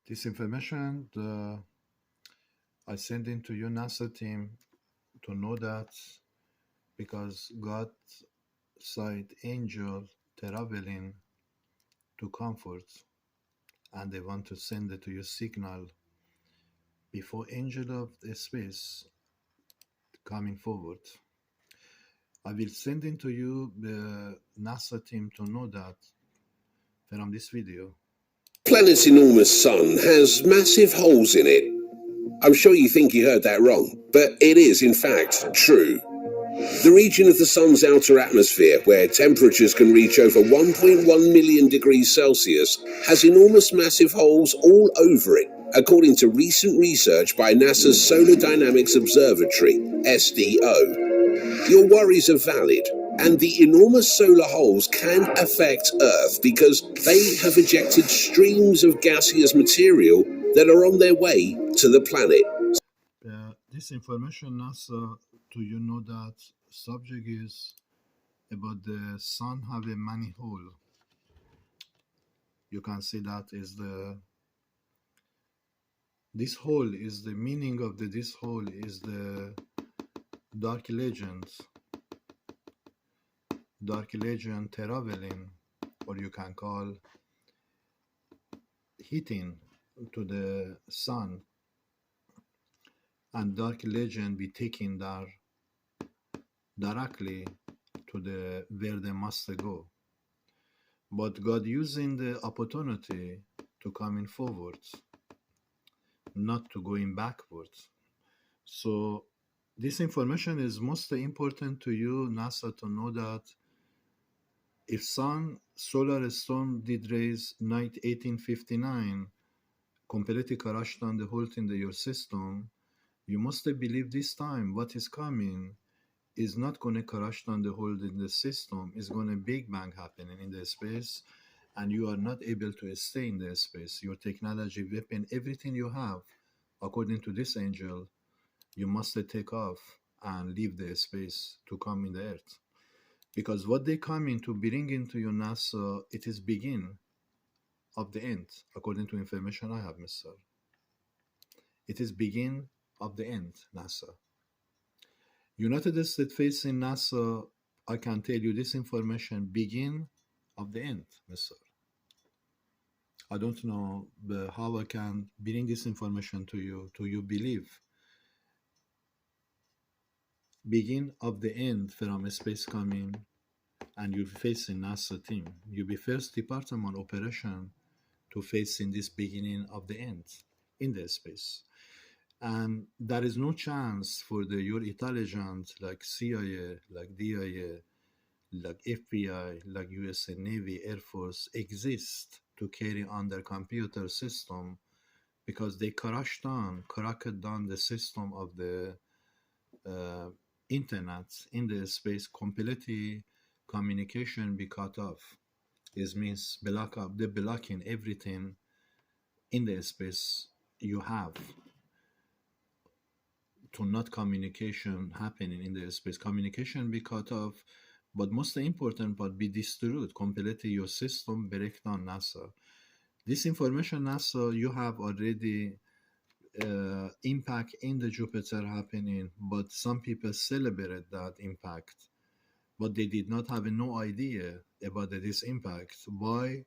This information I send into you NASA team to know that because God sent angel traveling to comfort and they want to send it to you signal before angel of the space coming forward. I will send into you the NASA team to know that from this video. Planet's enormous sun has massive holes in it. I'm sure you think you heard that wrong, but it is in fact true. The region of the sun's outer atmosphere, where temperatures can reach over 1.1 million degrees Celsius, has enormous massive holes all over it, according to recent research by NASA's Solar Dynamics Observatory, SDO. Your worries are valid, and the enormous solar holes can affect Earth because they have ejected streams of gaseous material that are on their way to the planet. This information NASA to you know that subject is about the sun have a many hole. You can see that is this hole is the meaning of this hole is the dark legend traveling, or you can call hitting to the sun, and dark legend be taken there directly to the where they must go. But God using the opportunity to coming forwards, not to going backwards. So this information is most important to you, NASA, to know that if sun solar storm did raise night 1859, completely crashed on the whole in your system, you must believe this time what is coming is not going to crash down the whole in the system, is going to big bang happening in the space, and you are not able to stay in the space. Your technology, weapon, everything you have, according to this angel, you must take off and leave the space to come in the earth. Because what they come in to bring into your NASA, it is begin of the end, according to information I have, Mr. It is begin of the end, NASA. United States facing NASA, I can tell you this information begin of the end, Mr. I don't know how I can bring this information to you believe. Begin of the end from space coming, and you're facing NASA team. You'll be first department operation to facing this beginning of the end in the space. And there is no chance for your intelligence like CIA, like DIA, like FBI, like US Navy, Air Force exist to carry on their computer system because they cracked down the system of the uh, internet in the space completely. Communication be cut off. This means block up the blocking everything in the space you have to not communication happening in the space. Communication be cut off, but most important but be destroyed completely. Your system break down, NASA. This information, NASA, you have already impact in the Jupiter happening, but some people celebrate that impact, but they did not have no idea about this impact. Why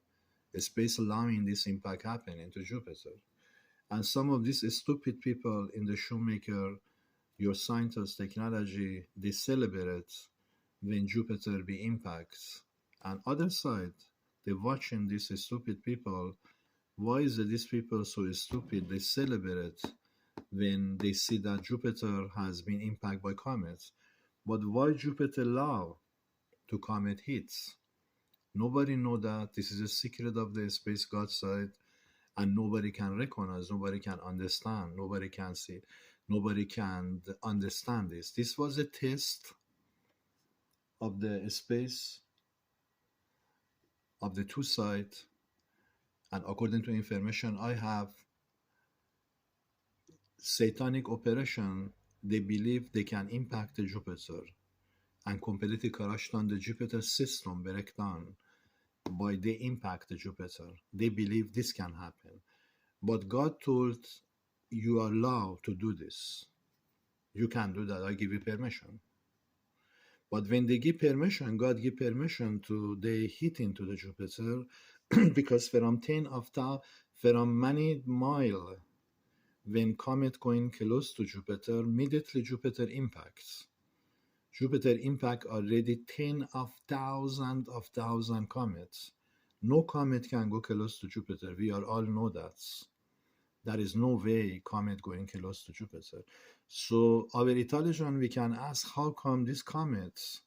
space allowing this impact happening to Jupiter? And some of these stupid people in the shoemaker, your scientists, technology, they celebrate when Jupiter be impacts. And other side, they watching these stupid people. Why is it these people so stupid? They celebrate when they see that Jupiter has been impacted by comets. But why Jupiter allow to comet hits? Nobody know that. This is a secret of the space God side, and nobody can recognize, nobody can understand, nobody can see, nobody can understand this. This was a test of the space of the two sides, and according to information I have, satanic operation, they believe they can impact the Jupiter and completely crash down the Jupiter system, break down by the impact the Jupiter. They believe this can happen. But God told you are allowed to do this. You can do that. I give you permission. But when they give permission, God give permission to they hit into the Jupiter because from many mile, when comet going close to Jupiter, immediately Jupiter impacts. Jupiter impact already 10,000 comets. No comet can go close to Jupiter. We are all know that. There is no way comet going close to Jupiter. So our intelligence, we can ask how come these comets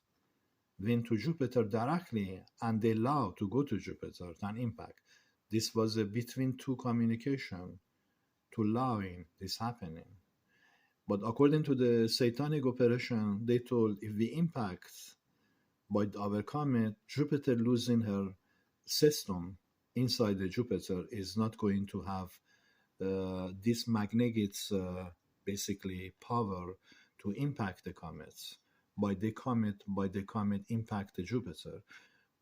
went to Jupiter directly and they allow to go to Jupiter and impact. This was a between two communication to allowing this happening. But according to the satanic operation, they told if we impact by our comet, Jupiter losing her system inside the Jupiter is not going to have this magnetic basically power to impact the comets. By the comet impact the Jupiter.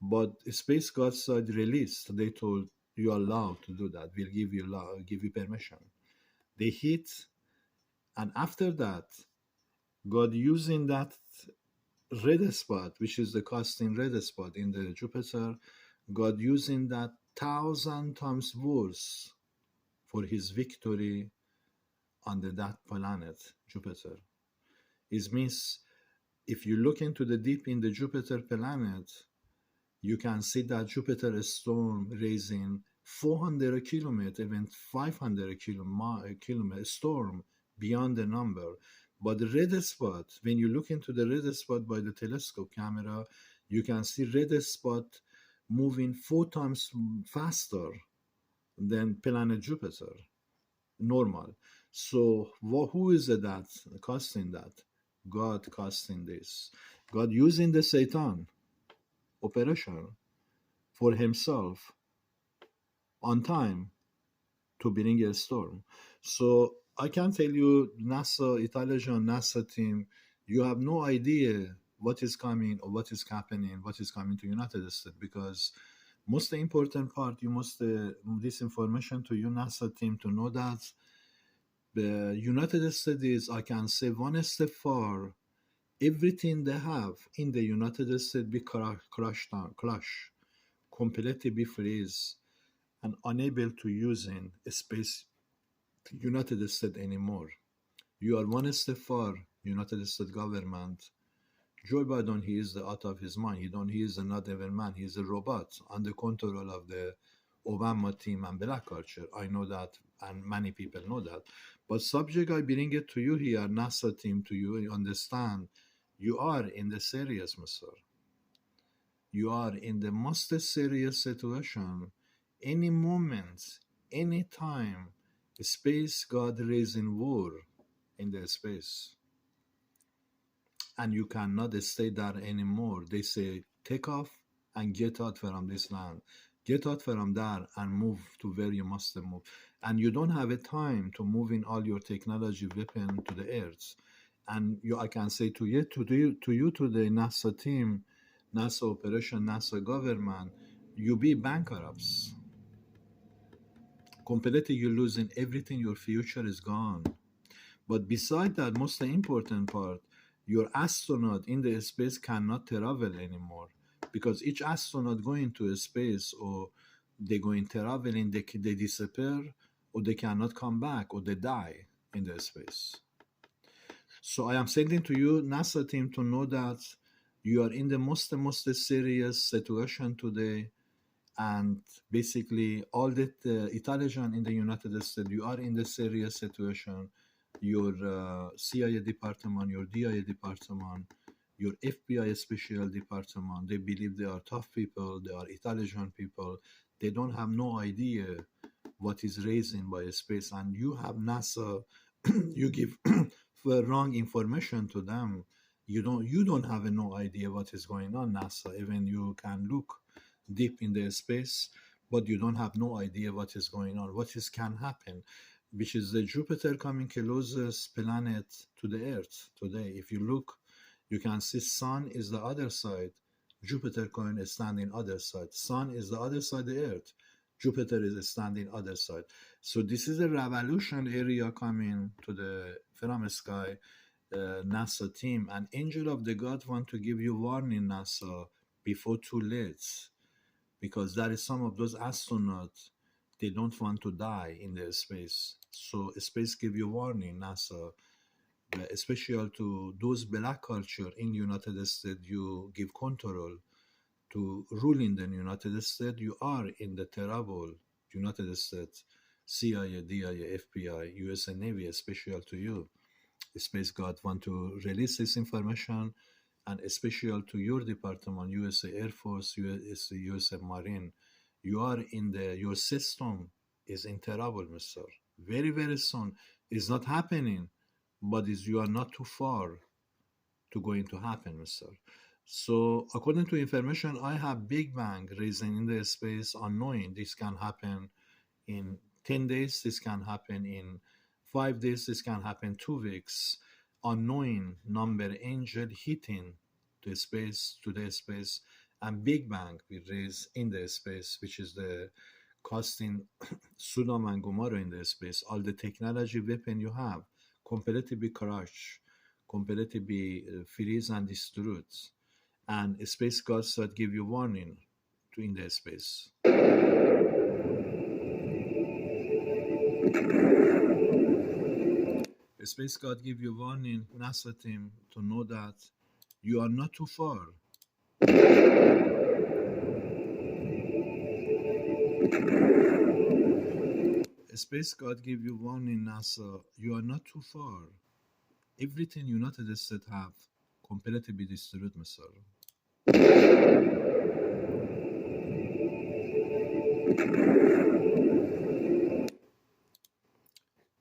But Space God side released, they told you are allowed to do that. We'll give you permission. They hit, and after that, God using that red spot, which is the casting red spot in the Jupiter, God using that 1,000 times worse for his victory on that planet, Jupiter. It means if you look into the deep in the Jupiter planet, you can see that Jupiter storm raising 400 kilometer, even 500 kilometer storm beyond the number. But the red spot, when you look into the red spot by the telescope camera, you can see red spot moving 4 times faster than planet Jupiter, normal. So who is it that casting that? God casting this. God using the Satan operation for himself on time to bring a storm. So I can tell you, NASA, Italian NASA team, you have no idea what is coming or what is happening, what is coming to United States, because most important part, you must this information to you NASA team to know that the United States, I can say one step far, everything they have in the United States be crushed down, completely be freeze and unable to use in space United States anymore. You are one step far, United States government. Joe Biden, he is out of his mind. He is not even man. He is a robot under control of the Obama team and black culture. I know that, and many people know that. But subject, I bring it to you here, NASA team, to you understand. You are in the serious, Mister. You are in the most serious situation. Any moment, any time, space God raising war in the space. And you cannot stay there anymore. They say, take off and get out from this land. Get out from there and move to where you must move. And you don't have a time to move in all your technology weapon to the earth. And I can say to you, to the NASA team, NASA operation, NASA government, you be bankrupts. Completely you're losing everything, your future is gone. But beside that, most important part, your astronaut in the space cannot travel anymore, because each astronaut going to space, or they going traveling, they disappear, or they cannot come back, or they die in the space. So I am sending to you, NASA team, to know that you are in the most serious situation today. And basically, all that Italian in the United States, you are in the serious situation. Your CIA department, your DIA department, your FBI special department, they believe they are tough people, they are Italian people. They don't have no idea what is raising by space. And you have NASA, you give wrong information to them. You don't have no idea what is going on, NASA. Even you can look deep in the space, but you don't have no idea what is going on, what is can happen, which is the Jupiter coming closest planet to the Earth today. If you look, you can see Sun is the other side, Jupiter going standing other side. Sun is the other side of the Earth, Jupiter is standing other side. So this is a revolution area coming to the from sky NASA team, and angel of the God want to give you warning NASA before too late, because there is some of those astronauts, they don't want to die in the space. So space give you warning NASA, especially to those black culture in United States. You give control to rule in the United States. You are in the terrible United States, CIA, DIA, FBI, US Navy, especially to you. Space God want to release this information, and especially to your department, USA Air Force, USA Marine. You are in the, your system is in terrible, mister. Very, very soon. It's not happening, but is you are not too far to going to happen, mister. So according to information I have, Big Bang raising in the space unknowing this can happen in 10 days, this can happen in 5 days, this can happen 2 weeks. Unknowing number angel hitting to the space, and Big Bang will raise in the space, which is the casting Sodom and Gomorrah in the space. All the technology weapon you have completely crash, completely freeze and destroyed. And space gods that give you warning to in the space. Space God give you warning, NASA team, to know that you are not too far. Space God give you warning, NASA, you are not too far. Everything United States have completely be destroyed, mister.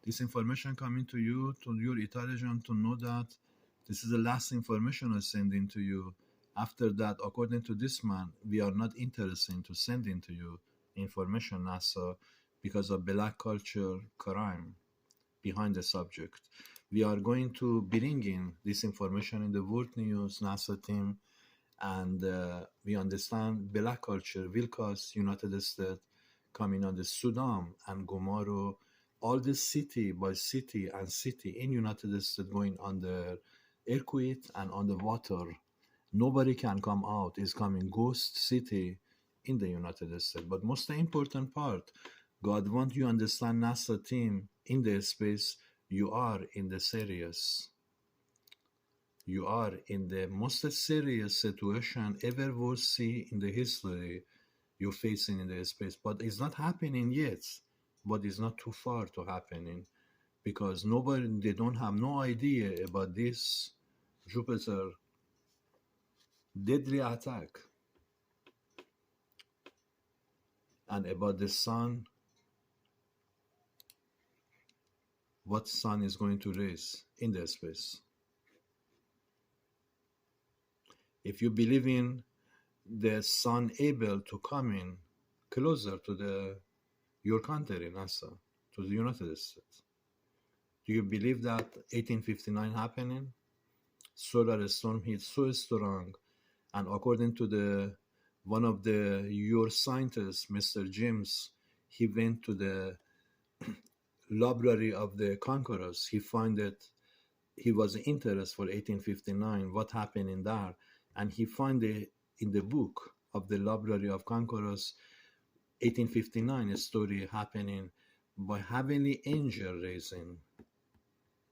This information coming to you, to your intelligence, to know that this is the last information I send in to you. After that, according to this man, we are not interested to sending to you information, NASA, because of black culture crime behind the subject. We are going to bring in this information in the World News, NASA team, and we understand black culture will cause United States coming on the Sudan and Gomorrah, all the city by city and city in United States going under earthquake and underwater. Nobody can come out. It's coming ghost city in the United States. But most important part, God want you understand, NASA team in the space, you are in the serious. You are in the most serious situation ever will see in the history you're facing in the space. But it's not happening yet. But it's not too far to happening, because nobody, they don't have no idea about this Jupiter deadly attack, and about the sun, what sun is going to raise in the space. If you believe in the sun able to come in closer to the your country, NASA, to the United States, do you believe that 1859 happening? Solar storm hit so strong, and according to the one of the your scientists, Mr. James, he went to the library of the conquerors. He found that he was interested for 1859, what happened in there, and he found it in the book of the library of conquerors, 1859 a story happening by heavenly angel raising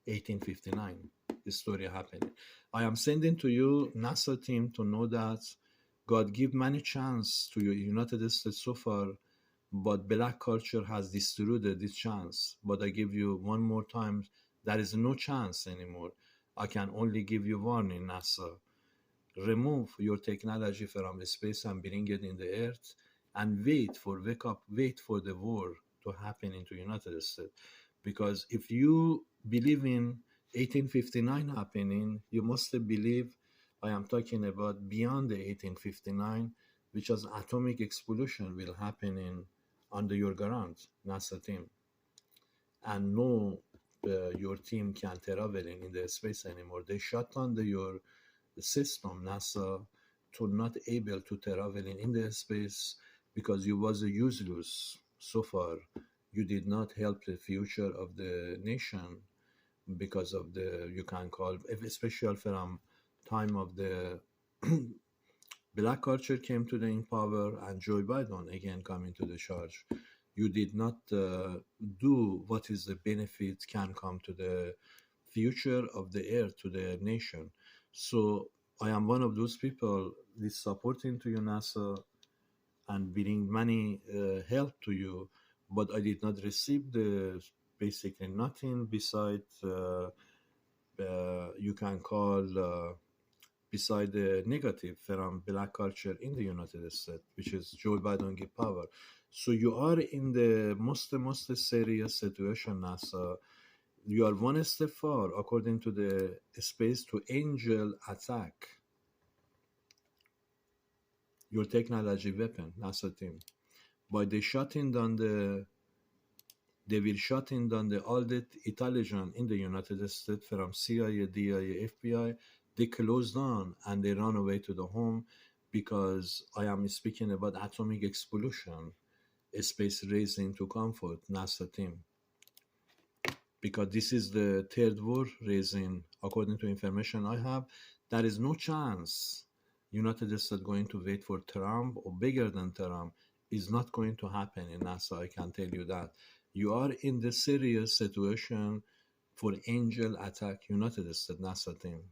1859 the story happening. I am sending to you NASA team to know that God give many chance to your United States so far, but black culture has destroyed this chance. But I give you one more time, there is no chance anymore. I can only give you warning, NASA. Remove your technology from space and bring it in the earth, and wait for the war to happen into United States. Because if you believe in 1859 happening, you must believe I am talking about beyond the 1859, which is atomic explosion will happen in under your ground, NASA team. And no, your team can't travel in the space anymore. They shut down your system, NASA, to not able to travel in the space, because you was a useless so far. You did not help the future of the nation because of the, you can call, especially from time of the black culture came to the in power and Joe Biden again coming to the charge. You did not do what is the benefit can come to the future of the earth, to the nation. So I am one of those people is supporting to you NASA and bring money help to you, but I did not receive the basically nothing besides you can call beside the negative from black culture in the United States, which is Joe Biden give power. So you are in the most serious situation, NASA. You are one step far, according to the space to angel attack your technology weapon, NASA team. By the shutting down the, they will shutting down the all the intelligence in the United States from CIA, DIA, FBI. They close down and they run away to the home because I am speaking about atomic explosion, a space raising to comfort NASA team. Because this is the third war raising, according to information I have, there is no chance United States going to wait for Trump or bigger than Trump is not going to happen in NASA. I can tell you that. You are in the serious situation for angel attack United States NASA team.